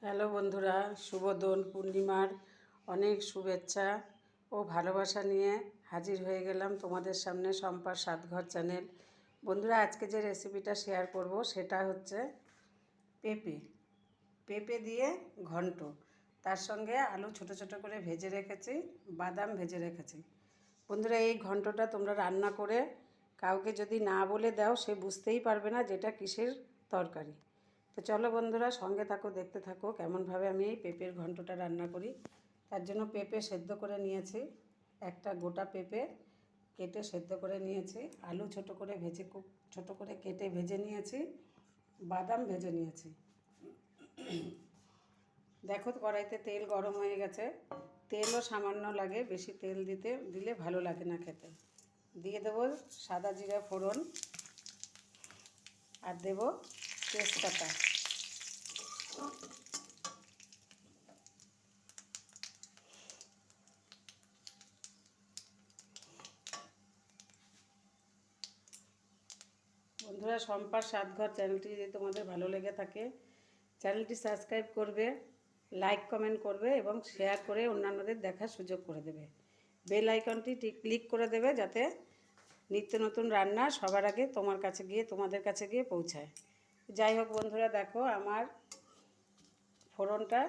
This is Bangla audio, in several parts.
হ্যালো বন্ধুরা, শুভ দোল পূর্ণিমার অনেক শুভেচ্ছা ও ভালোবাসা নিয়ে হাজির হয়ে গেলাম তোমাদের সামনে শম্পার সাতঘর চ্যানেল। বন্ধুরা, আজকে যে রেসিপিটা শেয়ার করব সেটা হচ্ছে পেঁপে পেঁপে দিয়ে ঘন্ট। তার সঙ্গে আলু ছোট ছোট করে ভেজে রেখেছি, বাদাম ভেজে রেখেছি। বন্ধুরা, এই ঘন্টটা তোমরা রান্না করে কাউকে যদি না বলে দাও, সে বুঝতেই পারবে না যেটা কিসের তরকারি। তো চলো বন্ধুরা, সঙ্গে থাকো, দেখতে থাকো কেমনভাবে আমি এই পেঁপের ঘন্টটা রান্না করি। তার জন্য পেঁপে সেদ্ধ করে নিয়েছি, একটা গোটা পেঁপে কেটে সেদ্ধ করে নিয়েছি, আলু ছোট করে ভেজে খুব ছোটো করে কেটে ভেজে নিয়েছি, বাদাম ভেজে নিয়েছি। দেখো কড়াইতে তেল গরম হয়ে গেছে, তেলও সামান্য লাগে, বেশি তেল দিলে ভালো লাগে না খেতে। দিয়ে দেবো সাদা জিরা ফোড়ন আর দেবো তেজপাতা। বন্ধুরা, শম্পার সাতঘর চ্যানেলটি যদি তোমাদের ভালো লেগে থাকে, চ্যানেলটি সাবস্ক্রাইব করবে, লাইক কমেন্ট করবে এবং শেয়ার করে অন্যান্যদের দেখার সুযোগ করে দেবে। বেল আইকনটি ক্লিক করে দেবে যাতে নিত্য নতুন রান্না সবার আগে তোমাদের কাছে গিয়ে পৌঁছায়। যাই হোক বন্ধুরা, দেখো আমার ফোড়নটা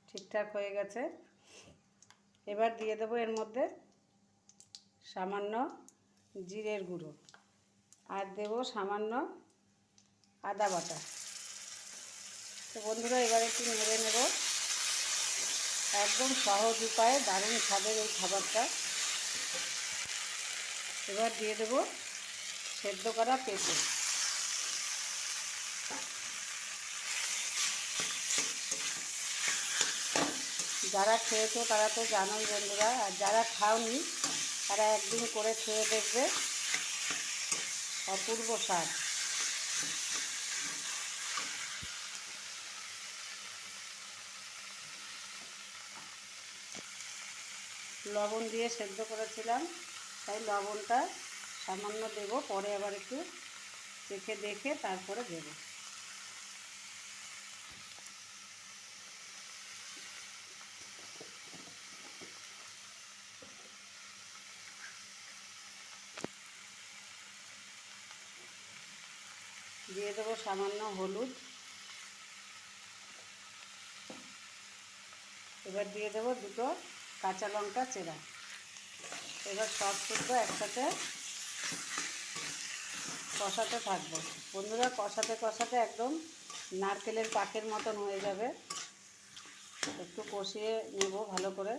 ঠিকঠাক হয়ে গেছে। এবার দিয়ে দেবো এর মধ্যে সামান্য জিরের গুঁড়ো আর দেবো সামান্য আদা বাটা। তো বন্ধুরা, এবার একটু নেড়ে নেব। একদম সহজ উপায়ে দারুণ স্বাদের এই খাবারটা। এবার দিয়ে দেবো সেদ্ধ করা পেঁপে। যারা খেয়েছো তারা তো জানোই বন্ধুরা, আর যারা খাওনি তারা একদিন করে খেয়ে দেখবে, অপূর্ব স্বাদ। লবণ দিয়ে সেদ্ধ করেছিলাম, তাই লবণটা সামান্য দেব, পরে আবার একটু চেখে দেখে তারপরে দেব। দিয়ে দেবো সামান্য হলুদ। এবার দিয়ে দেবো দুটো কাঁচা লঙ্কা চেরা। এবার সব শুদ্ধ একসাথে কষাতে থাকবো। বন্ধুরা, কষাতে কষাতে একদম নারকেলের পাকের মতন হয়ে যাবে। একটু কষিয়ে নেব ভালো করে।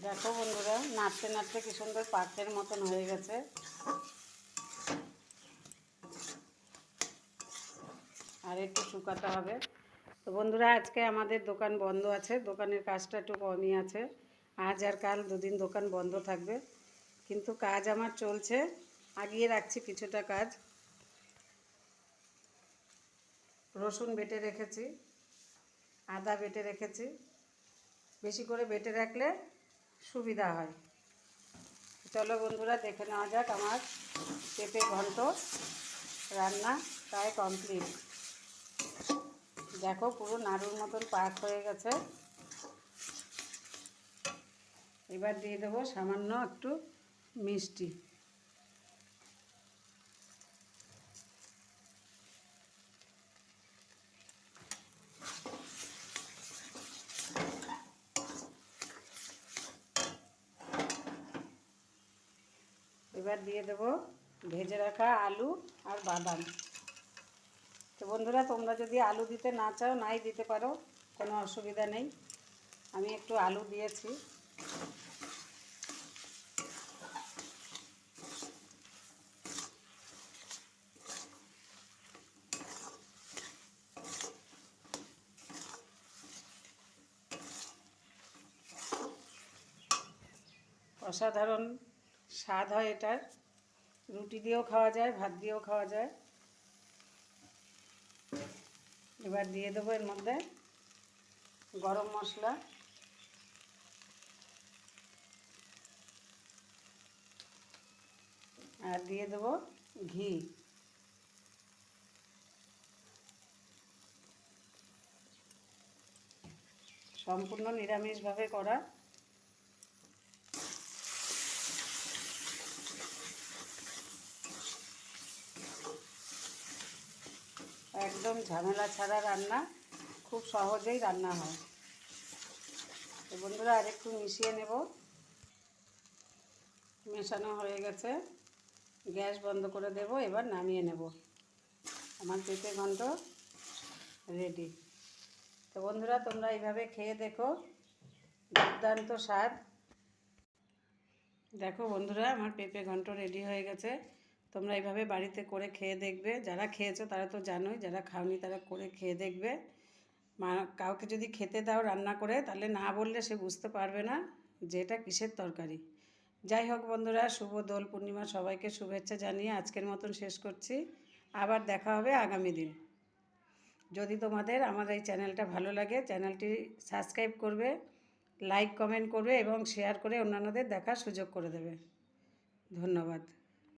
দেখো বন্ধুরা, নাড়তে নাড়তে কি সুন্দর পাকের মতন হয়ে গেছে। আর একটু শুকাতে হবে। তো বন্ধুরা, আজকে আমাদের দোকান বন্ধ আছে, দোকানের কাজটা একটু কমই আছে। আজ আর কাল দুদিন দোকান বন্ধ থাকবে, কিন্তু কাজ আমার চলছে, আগিয়ে রাখছি কিছুটা কাজ। রসুন বেটে রেখেছি, আদা বেটে রেখেছি, বেশি করে বেটে রাখলে সুবিধা হয়। চলো বন্ধুরা, দেখে নেওয়া যাক আমার পেঁপে ঘন্ট রান্না প্রায় কমপ্লিট। দেখো পুরো নাড়ুর মতন পাক হয়ে গেছে। এবার দিয়ে দেবো সামান্য একটু মিষ্টি। এবার দিয়ে দেবো ভেজে রাখা আলু আর বাদাম। তো বন্ধুরা, তোমরা যদি আলু দিতে না চাও নাই দিতে পারো, কোনো অসুবিধা নেই। আমি একটু আলু দিয়েছি। অসাধারণ স্বাদ হয় এটার। রুটি দিয়েও খাওয়া যায়, ভাত দিয়েও খাওয়া যায়। এবার দিয়ে দেবো এর মধ্যে গরম মশলা, আর দিয়ে দেবো ঘি। সম্পূর্ণ নিরামিষভাবে করা। একদম ঝামেলা ছাড়া রান্না, খুব সহজেই রান্না হয়। তো বন্ধুরা আরেকটু মিশিয়ে নেব। মেশানো হয়ে গেছে, গ্যাস বন্ধ করে দেব। এবার নামিয়ে নেব। আমার পেঁপে ঘন্ট রেডি। তো বন্ধুরা তোমরা এইভাবে খেয়ে দেখো, দুর্দান্ত স্বাদ। দেখো বন্ধুরা আমার পেঁপে ঘন্ট রেডি হয়ে গেছে। তোমরা এইভাবে বাড়িতে করে খেয়ে দেখবে। যারা খেয়েছো তারা তো জানোই, যারা খাওনি তারা করে খেয়ে দেখবে। কাউকে যদি খেতে দাও রান্না করে, তাহলে না বললে সে বুঝতে পারবে না যে এটা কিসের তরকারি। যাই হোক বন্ধুরা, শুভ দোল পূর্ণিমা সবাইকে শুভেচ্ছা জানিয়ে আজকের মতন শেষ করছি। আবার দেখা হবে আগামী দিন। যদি তোমাদের আমার এই চ্যানেলটা ভালো লাগে, চ্যানেলটি সাবস্ক্রাইব করবে, লাইক কমেন্ট করবে এবং শেয়ার করে অন্যান্যদের দেখার সুযোগ করে দেবে। ধন্যবাদ।